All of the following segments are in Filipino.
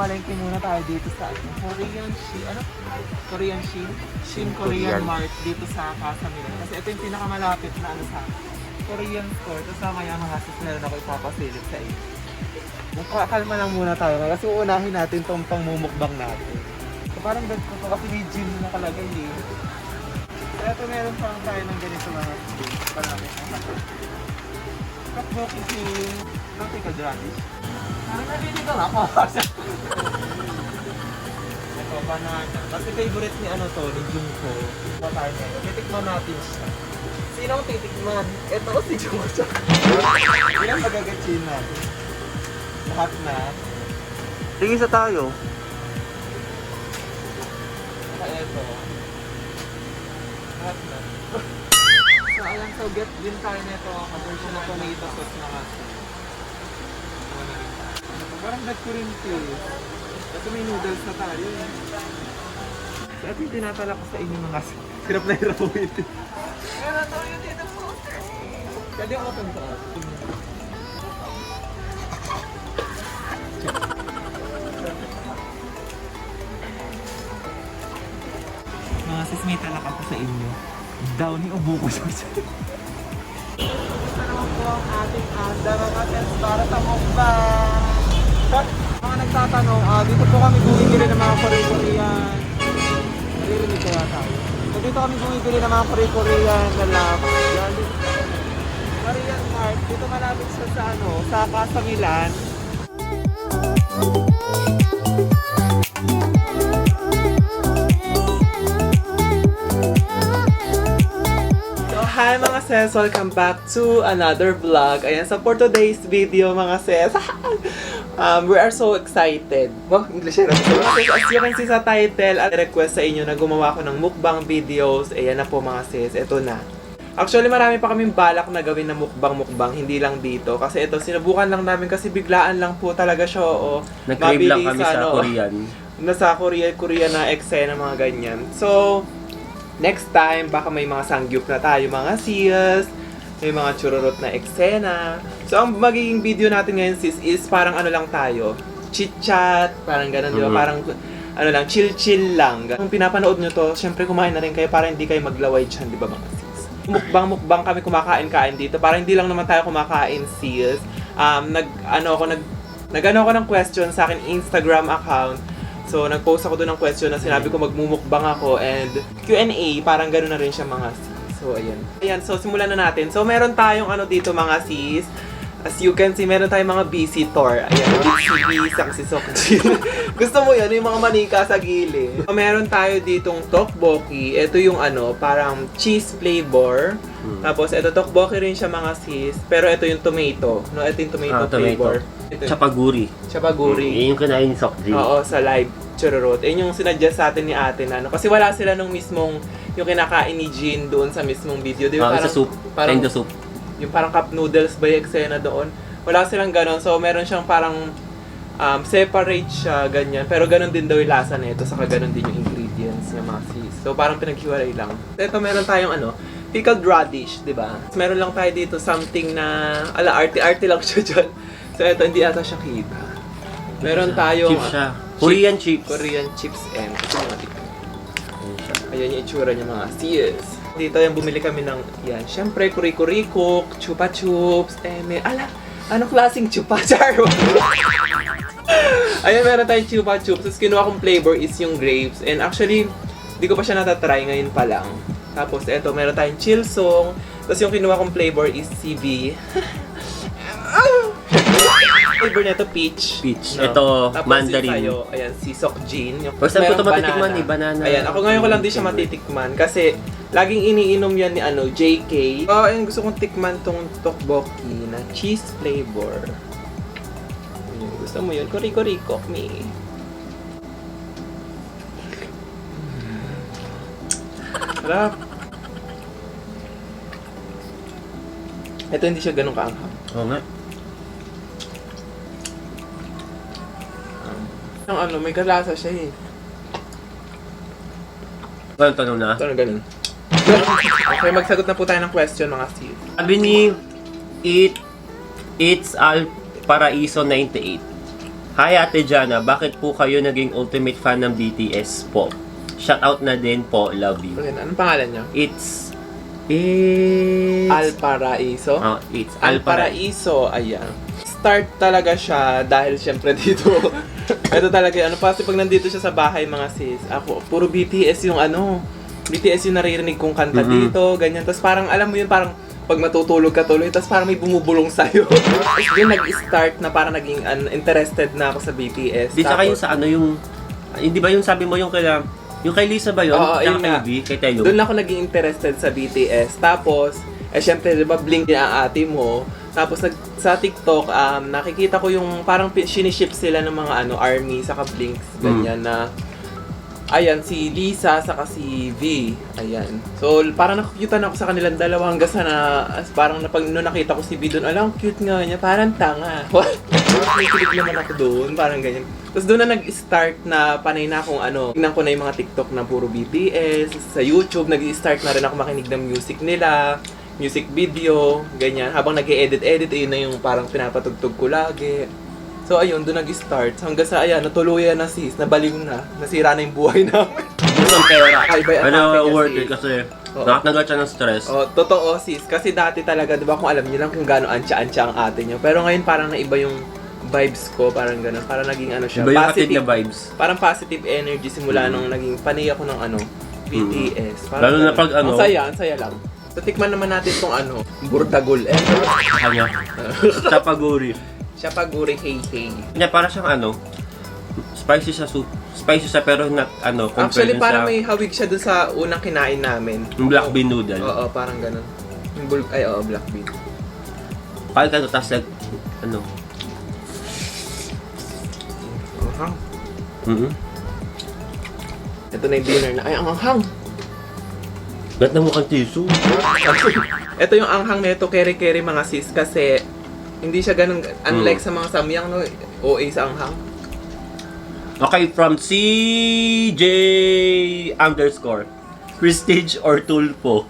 mamalengke muna tayo dito sa Korean Shin, ano? Korean Shin? Shin Korean Mart dito sa Casa Milan. Kasi ito yung pinakamalapit na ano sa Korean store. Tapos mamaya mga sis, meron ako ipapasilip sa inyo. Kalma lang muna tayo kasi uunahin natin itong pangmumukbang natin. So parang ganito to kasi may gym na nakalagay eh. So ito meron pa lang tayo ng ganito mga sis. Palamit na sa Tteokbokki Shin. Pickled radish. Parang nalilito na ako. Ito, banana. Kasi favorite ni ano to, ni Jungko. Watermelon. Titikman natin siya. Sino ang titikman? Ito si Jungko. Ilang pagagatsin natin. Lahat na. Tingin sa tayo. Saka ito. Lahat na. So ayan, so get din tayo nito. Version na tomato sauce na kasi. Parang nag-Korean taste. Kasi may noodles na tayo eh. So ito yung tinatala ko sa inyo mga sirap na hirap mo ito. Meron tayo yung dito po. Pwede ako ito sa atin. Mga sis, may talak ako sa inyo. Downy ubo ko sa siya. Ito naman po ang ating anda mga sis para sa mukbang. Mga nagtatanong, dito po kami bumibili ng mga Korean. Naririnig kaya tayo. So dito kami bumibili ng mga Korean na lab. Korean Mart. Dito malapit siya sa ano, sa Casa Milan. Hi mga sis! Welcome back to another vlog. Ayan, so for today's video mga sis, we are so excited. Wow, English yun. As you can see sa title, at request sa inyo na gumawa ko ng mukbang videos. Ayan na po mga sis, ito na. Actually, marami pa kaming balak na gawin na mukbang, hindi lang dito. Kasi ito, sinubukan lang namin kasi biglaan lang po talaga siya. Oo, nag-crave lang kami sa Korean. Nasa Korean na eksena, mga ganyan. So, next time, baka may mga sangyup na tayo mga sis. May mga chururot na eksena. So, ang magiging video natin ngayon sis is parang ano lang tayo. Chit-chat, parang ganun, di ba? Parang ano lang, chill-chill lang. Kung pinapanood nyo to, syempre kumain na rin kayo para hindi kayo maglaway dyan, di ba mga sis? Mukbang kami kumakain-kain dito. Para hindi lang naman tayo kumakain sis. Nag-ano ako ng question sa akin Instagram account. So, nag-post ako doon ng question na sinabi ko magmumukbang ako and Q&A, parang gano'n na rin siya mga sis. So, ayan. Ayan, so simulan na natin. So, meron tayong ano dito mga sis. As you can see, meron tayong mga visitor. Ayan, BCB, saksi sokjin. Gusto mo yan, yung mga manika sa gilid. So, meron tayo ditong tteokbokki. Ito yung ano, parang cheese flavor. Tapos, ito tteokbokki rin siya mga sis. Pero ito yung tomato. No, ito yung tomato flavor. Ito. Chapaguri. Chapaguri. Yung kinain ni Sokjin. Oo, sa live chururot. Yung sinadjust sa atin ni ate na, ano. Kasi wala sila nung mismong, yung kinakain ni Jin doon sa mismong video. Di ba? Sa soup. Parang, Tendo soup. yung parang cup noodles by eksena doon. Wala silang ganon. So, meron siyang parang separate siya, ganyan. Pero ganon din daw yung lasa nito. Saka ganon din yung ingredients niya mga sis. So, parang pinaghiwalay lang. Ito, meron tayong ano, pickled radish, di ba? Meron lang tayo dito something na, ala, arte-arte lang siya dyan. So, ito, hindi ata siya kita. Meron tayong Chips siya. Korean chips. Korean chips and ito yung natin. Ayan yung itsura niya mga sis. Dito yung bumili kami ng, yan, syempre, kuriko-riko, chupa chups, anong klaseng chupa? Charo! Ayan, meron tayong chupa chups. Tapos kinuha kong flavor is yung grapes. And actually, di ko pa siya natatry ngayon pa lang. Tapos, eto, meron tayong chilsong. Tapos yung kinuha kong flavor is CB. Flavor nito peach. Peach. No? Ito, tapos mandarin. Tayo, ayan, si Sokjin. First time ko ito matitikman eh, banana. Ayan, ako ngayon ko lang din siya matitikman kasi laging iniinom yan ni ano, JK. Oh, ayun, gusto kong tikman tong tteokbokki na cheese flavor. Ayun, gusto mo yun? Koriko-riko, me. Sarap. Ito hindi siya ganun kaanghang. Oo nga. Ang ano, may kalasa siya eh. Walang tanong na. Ito na ganun. Okay, magsagot na po tayo ng question mga sis. Sabi ni It's Al Paraiso 98. Hi Ate Jana, bakit po kayo naging ultimate fan ng BTS po? Shoutout na din po, love you. Okay, anong pangalan niya? It's Alparaiso? It's Alparaiso, ayan. Start talaga siya dahil syempre dito. Ito talaga, kasi pag nandito siya sa bahay mga sis, ako, puro BTS yung BTS yung naririnig kong kanta dito, ganyan. Tapos parang, alam mo yun, parang pag matutulog ka tuloy, tapos parang may bumubulong sa'yo. Tapos yun nag-start na parang naging interested na ako sa BTS. Di saka yung sa hindi ba yung sabi mo yung kay Lisa ba yun? Oo, Tsaka yun kay nga. V, kay Taylor? Doon ako naging interested sa BTS. Tapos, syempre, di ba, Blink ang ate mo. Tapos, sa TikTok, nakikita ko yung parang siniship sila ng mga ARMY, saka Blinks, ganyan na, ayan, si Lisa, saka si V. Ayan. So, parang nakikita na ako sa kanilang dalawa hanggang sa parang nung nakita ko si V doon, alam, cute nga niya, parang tanga. What? Nakikilig naman ako doon, parang ganyan. Tapos doon na nag-start na panay na akong tingnan ko na yung mga TikTok na puro BTS. Sa YouTube, nag-start na rin ako makinig ng music nila, music video, ganyan. Habang nag-edit-edit, ayun na yung parang pinapatugtog ko lagi. So ayun, doon nag-start. Hanggang sa, ayan, natuluyan na sis, nabaliw na, nasira na yung buhay namin. Gusto ng pera. Ay, ba, Ano, worth it kasi Oo. nakatanggal siya ng stress. Oh, totoo sis. Kasi dati talaga, di ba, kung alam niyo lang kung gaano antya-antya ang ate niyo. Pero ngayon parang naiba yung vibes ko, parang gano'n. Parang naging siya. Iba yung hatid na vibes. Parang positive energy simula nung naging panay ako ng BTS. Parang Lalo na ganun. pag ang saya lang. So, tikman naman natin tong Burdagol. Kanya. Tapaguri. Siya paguri, hey. Para siyang spicy sa soup. Spicy siya pero not compared Actually, dun parang sa may hawig siya dun sa unang kinain namin. yung black bean noodle. Oo, parang gano'n. Black bean. Kahit tapos Anghang. Mm-hmm. Ito na yung dinner na. Ay, ang anghang! Ba't na mukhang tissue? Ito yung anghang nito, keri-keri mga sis, kasi hindi siya ganun, unlike sa mga samyang, no, OA sa anghang. Okay, from CJ _ Prestige or Tulpo?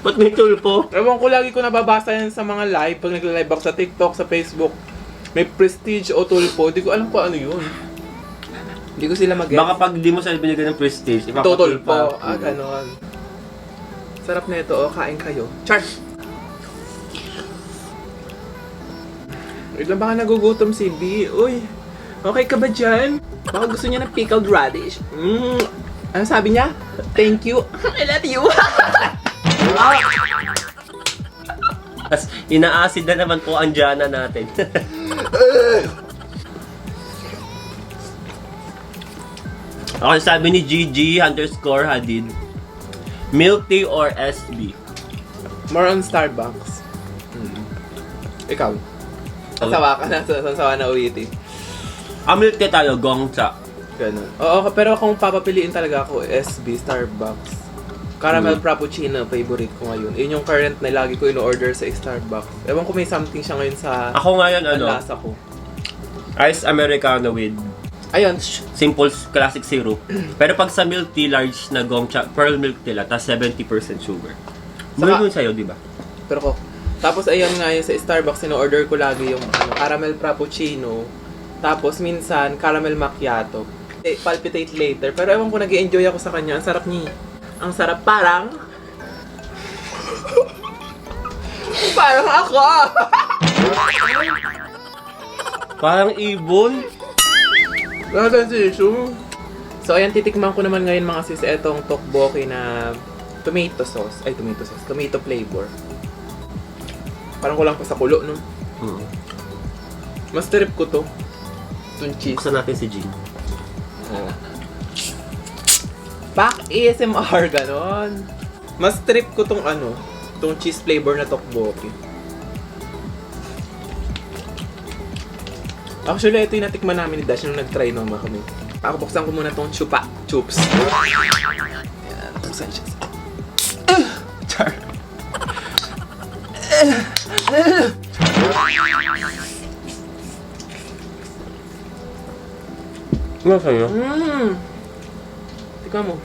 Ba't may Tulpo? Ewan ko, lagi ko nababasa yan sa mga live, pag nagla-live ako sa TikTok, sa Facebook, may Prestige o Tulpo, di ko alam kung ano yun. Hindi ko sila mag-get. Baka pag di mo sila binigyan ng Prestige, Tutulpo. Ganon. Sarap na ito, kain kayo. Char! Wait lang, baka nagugutom si B. Uy, okay ka ba dyan? Baka gusto niya ng pickled radish. Ano sabi niya? Thank you. I love you. Tapos ina-acid na naman po ang Jana natin. Okay, sabi ni GG _ Hadid, milk tea or SB? More on Starbucks. Ikaw? Sasawa ka na, sasawa na uwitin. Milk tea tayo, Gongcha. Ganun. Oo, pero kung papapiliin talaga ako, SB, Starbucks. Caramel Frappuccino, favorite ko ngayon. Yun yung current na lagi ko in-order sa Starbucks. Ewan ko may something siya ngayon sa Ako ngayon lasa ko. Ice Americano with Ayun, simple classic syrup. Pero pag sa milk tea, large na Gongcha, pearl milk tea lang, tapos 70% sugar. Mula yun sa'yo, di ba? pero ko. Tapos ayun nga yun sa Starbucks, in-order ko lagi yung caramel Frappuccino. Tapos minsan, caramel macchiato. Palpitate later. Pero ewan ko, nag-enjoy ako sa kanya. Ang sarap niya. Ang sarap parang... parang ako! Parang ibon. Lahat si Isu. So ayan, titikman ko naman ngayon mga sis, etong tteokbokki na tomato sauce. Ay, tomato sauce. Tomato flavor. Parang kulang pa sa kulo, no? Mas trip ko to. Itong cheese. Buksan natin si Jean. Back ASMR, ganon. Mas trip ko tong tong cheese flavor na tteokbokki. Actually, ito yung natikman namin ni Dash nung nag-try naman kami. Buksan ko muna tong chups. Ayan, buksan siya. Char. Ano sa'yo? Tikman mo.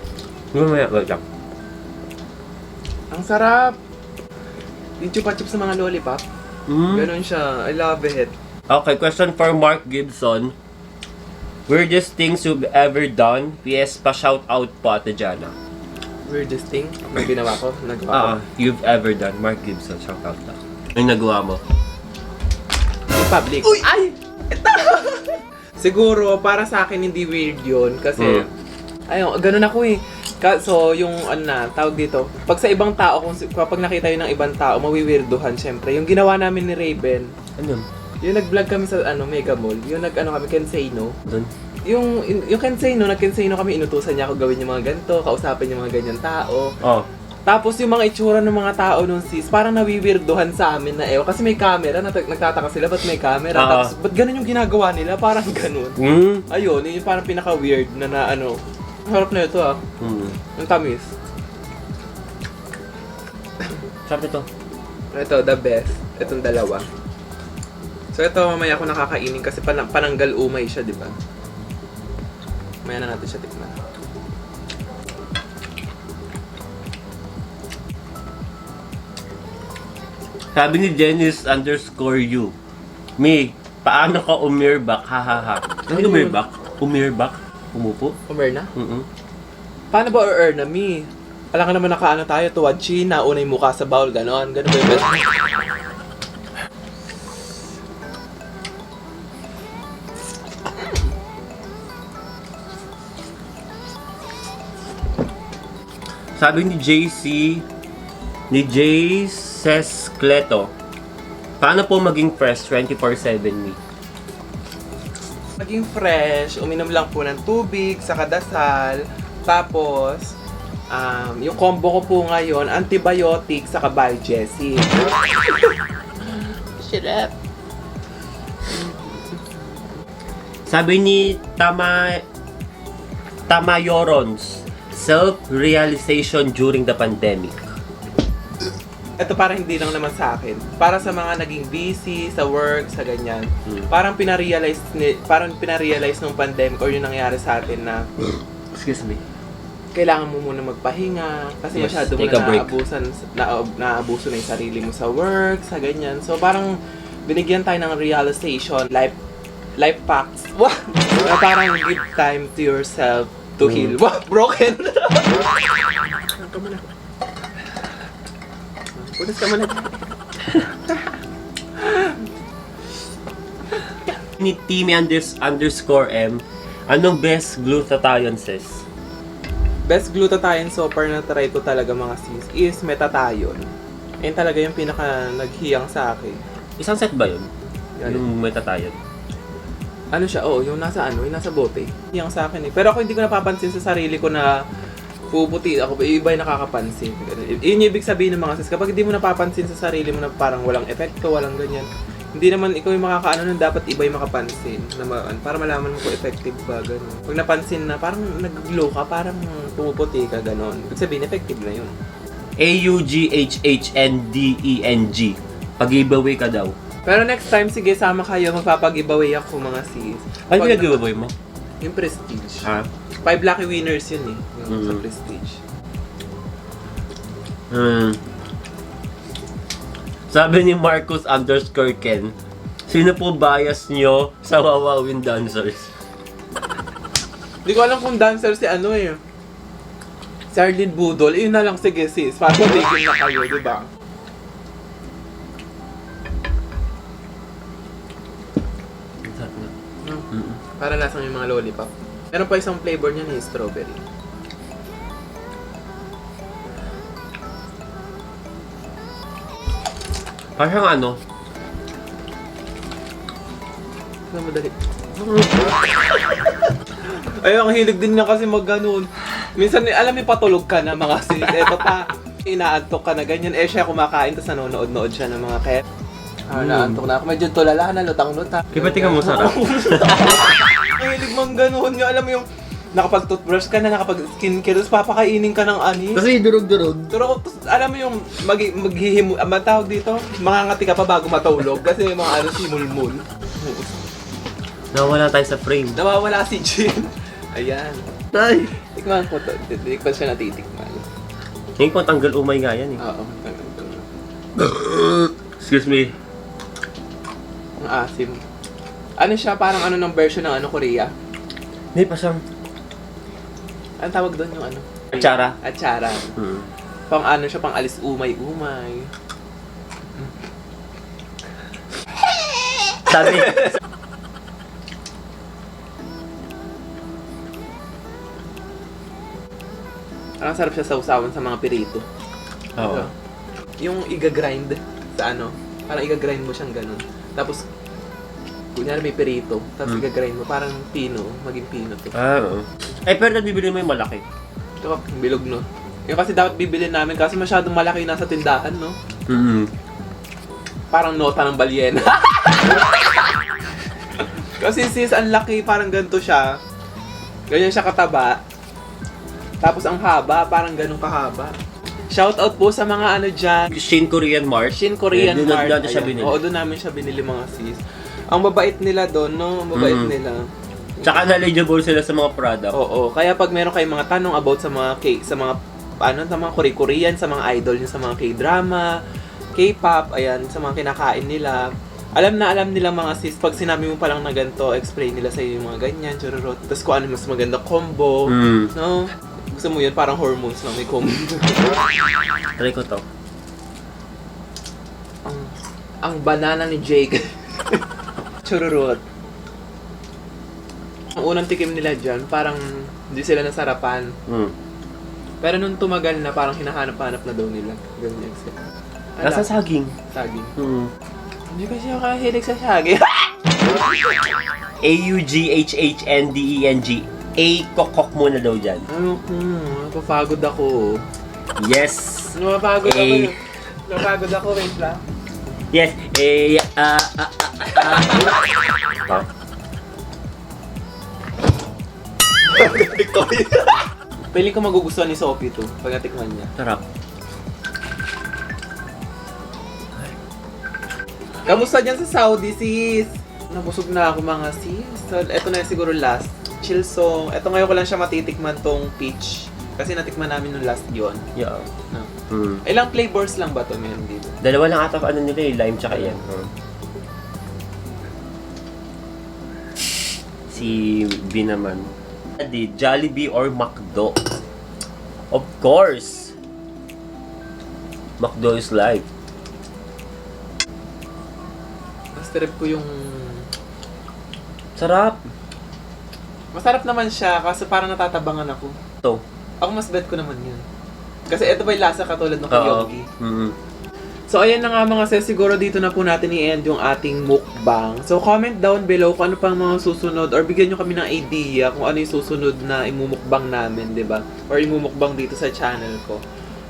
Mamaya, wait lang. Ang sarap! Yung chupa-chup sa mga lollipop. Ganon siya. I love it. Okay, question for Mark Gibson. Weirdest things you've ever done? PS pa shout out po Ate Jana. Weirdest thing? May ginawa ko? Nagawa ko? You've ever done. Mark Gibson, shout out na. Ano nagawa mo? In public. Uy! Ay! Ito! Siguro, para sa akin, hindi weird yun. Kasi, ayun, ganun ako eh. So, yung ano na, tawag dito, pag sa ibang tao, kapag nakita yun ng ibang tao, mawiwirduhan syempre. Yung ginawa namin ni Raven, Ano? yung nag-vlog kami sa Mega Mall, yung kami, Kenseno. Doon? Yung Kenseno, nag-Kenseno kami, inutusan niya ako gawin yung mga ganito, kausapin yung mga ganyan tao. Oh. Tapos yung mga itsura ng mga tao nung sis, parang nawiwirduhan sa amin na kasi may camera, nagtataka sila, ba't may camera? Tapos, ba't ganun yung ginagawa nila? Parang ganun. Ayun, yun yung parang pinaka-weird na ano. Ang harap na ito Ang tamis. Sarap ito. Ito, the best. Itong dalawa. So ito, mamaya ako nakakainin kasi pananggal umay siya, di ba? Mamaya na natin siya tikman. Sabi ni Dennis_you. Me, paano ka umirbak? Hahaha. Ano umirbak? Umirbak? Umupo? Umer na? Paano ba or na me? Alam ka naman nakaano tayo, tuwad chin, nauna yung mukha sa bowl, ganon. Ganon ba yung Sabi ni Sescleto, paano po maging fresh 24/7 me? Maging fresh, uminom lang po ng tubig, saka dasal, tapos, yung combo ko po ngayon, antibiotic, saka Biogesic. Shut up. Sabi ni Tamayorons, self-realization during the pandemic. Ito parang hindi lang naman sa akin. Para sa mga naging busy sa work, sa ganyan. Parang pina-realize nung pandemic or yung nangyari sa atin na Excuse me. kailangan mo muna magpahinga kasi Yes, masyado mo take a break. naabuso na yung sarili mo sa work, sa ganyan. So parang binigyan tayo ng realization, life facts. Wow! Na parang give time to yourself to heal. Wow! Broken! Come on. Punas ka muna. Ni Timmy_M, anong best glutathione sis? Best glutathione so far na try ko talaga mga sis is metathione. Ayun talaga yung pinaka naghiyang sa akin. Isang set ba yun? Yan. Anong metathione? Ano siya? Yung nasa bote. Hiyang sa akin eh. Pero ako hindi ko napapansin sa sarili ko na puputi ako, iba yung nakakapansin. Yun yung ibig sabihin ng mga sis. Kapag hindi mo napapansin sa sarili mo na parang walang epekto, walang ganyan, hindi naman ikaw yung makakaano nun, dapat iba yung makapansin. Para malaman mo kung effective ba, gano'n. Pag napansin na parang nag-glow ka, parang pumuputi ka, gano'n. Ibig sabihin, effective na yun. AUGHHNDENG. Pag-giveaway ka daw. Pero next time, sige, sama kayo, magpapag-giveaway ako mga sis. Ano yung giveaway mo? Yung Prestige. Ha? 5 lucky winners yun eh, yung sa Prestige. Sabi ni Marcus_Ken, sino po bias nyo sa Wawawin Dancers? Hindi ko alam kung dancer si ano eh. Si Arlene Budol. Yun na lang, sige sis. Para tigil na kayo, di ba? Para lasang yung mga lollipop. Meron pa isang flavor niya ni strawberry. Parang ano? Ano madali? Ay, ang hilig din niya kasi mag-ganon. Minsan, alam mo, patulog ka na mga sis. Eto pa, inaantok ka na ganyan. Siya kumakain, tapos nanonood-nood siya ng mga kaya. Naantok na ako. Medyo tulala na, lutang-lutang. Kaya tingnan mo sarap. Ang hilig mong ganon. Yung, alam mo yung, nakapag-toothbrush ka na, nakapag-skincare, tapos papakainin ka ng ani. Kasi durog-durog. Pero, alam mo yung, matawag dito, mangangati ka pa bago matulog. Kasi may mga ano, simulmul. Nawala tayo sa frame. Nawawala si Jin. Ayan. Tay! Tikman ko to. Hindi ko siya natitikman. Ngayon ko tanggal umay nga yan eh. Oo. Excuse me. Ang asim. Ano siya, parang ano ng version ng ano, Korea? Hindi pa siyang Anong tawag doon yung ano? atsara. Atsara. Pang ano siya, pang alis umay-umay. Sabi, Ang sarap siya sausawan sa mga pirito. oo. Yung iga-grind sa ano, parang iga-grind mo siyang ganun. Tapos, kunyari may pirito, tapos iga-grind mo, parang pino, maging pino to. Oo. Pero nabibili mo yung malaki. Ito, bilog no. Yung kasi dapat bibili namin kasi masyadong malaki yung nasa tindahan, no? Parang nota ng balyena. Kasi sis, ang laki, parang ganito siya. Ganyan siya kataba. Tapos ang haba, parang ganun kahaba. Shoutout po sa mga ano dyan. Shin Korean Mart. Shin Korean Doon Mart. natin siya Ayan. binili. Oo, doon namin siya binili mga sis. Ang babait nila doon, no? Ang babait nila. Tsaka knowledgeable sila sa mga product. Oo, kaya pag meron kayong mga tanong about sa mga sa mga Korean, sa mga idol niyo, sa mga K-drama, K-pop, ayan, sa mga kinakain nila. Alam nila mga sis, pag sinabi mo pa lang na ganito, explain nila sa iyo yung mga ganyan, chururot. Tapos kung ano mas maganda combo, no? Gusto mo yun, parang hormones lang, may combo. Try ko to. ang banana ni Jake. Chururot. Ang unang tikim nila dyan, parang hindi sila nasarapan. Pero nung tumagal na, parang hinahanap-hanap na daw nila. Ganun yung exit. Nasa saging. Saging. Hindi kasi ako kahilig sa saging. AUGHHNDENG. A, kokok muna daw dyan. Napapagod ako. Yes. Napapagod ako. Napapagod ako, wait lang. Yes. Piling ko magugustuhan ni Sophie to pag natikman niya. Sarap. Kamusta dyan sa Saudi, sis? Nabusog na ako mga sis. So, eto na siguro last. Chill song. Eto ngayon ko lang siya matitikman tong peach. Kasi natikman namin nung last yon. Yeah. No. Ilang flavors lang ba to meron dito? Dalawa lang ata ano nila lime tsaka yan. Si B naman. Jollibee or McDo? Of course! McDo is life. Mas trip ko yung... Sarap! Masarap naman siya kasi parang natatabangan ako. Ito. Ako mas bet ko naman yun. Kasi ito ba yung lasa katulad ng Oo. Kyogi? So ayan na nga mga sis, siguro dito na po natin i-end yung ating mukbang. So comment down below kung ano pang mga susunod or bigyan nyo kami ng idea kung ano yung susunod na imumukbang namin, 'di ba? Or imumukbang dito sa channel ko.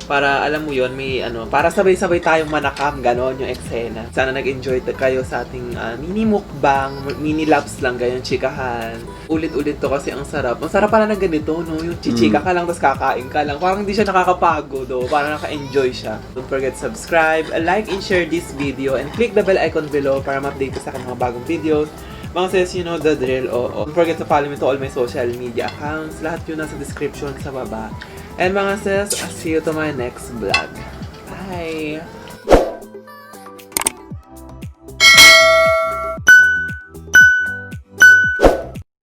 Para alam mo yon may ano, para sabay-sabay tayong manakam, ganon yung eksena. Sana nag-enjoy kayo sa ating mini mukbang, mini laps lang, ganyan, chikahan. Ulit-ulit to kasi ang sarap. Ang sarap pala na ganito, no? Yung chichika ka lang, tapos kakain ka lang. Parang hindi siya nakakapagod, do. Parang naka-enjoy siya. Don't forget to subscribe, like and share this video, and click the bell icon below para ma-update ka sa aking mga bagong videos. Mga sis, you know the drill, oo. Don't forget to follow me to all my social media accounts. Lahat yun nasa description sa baba. And mga sis, I'll see you to my next vlog. Bye!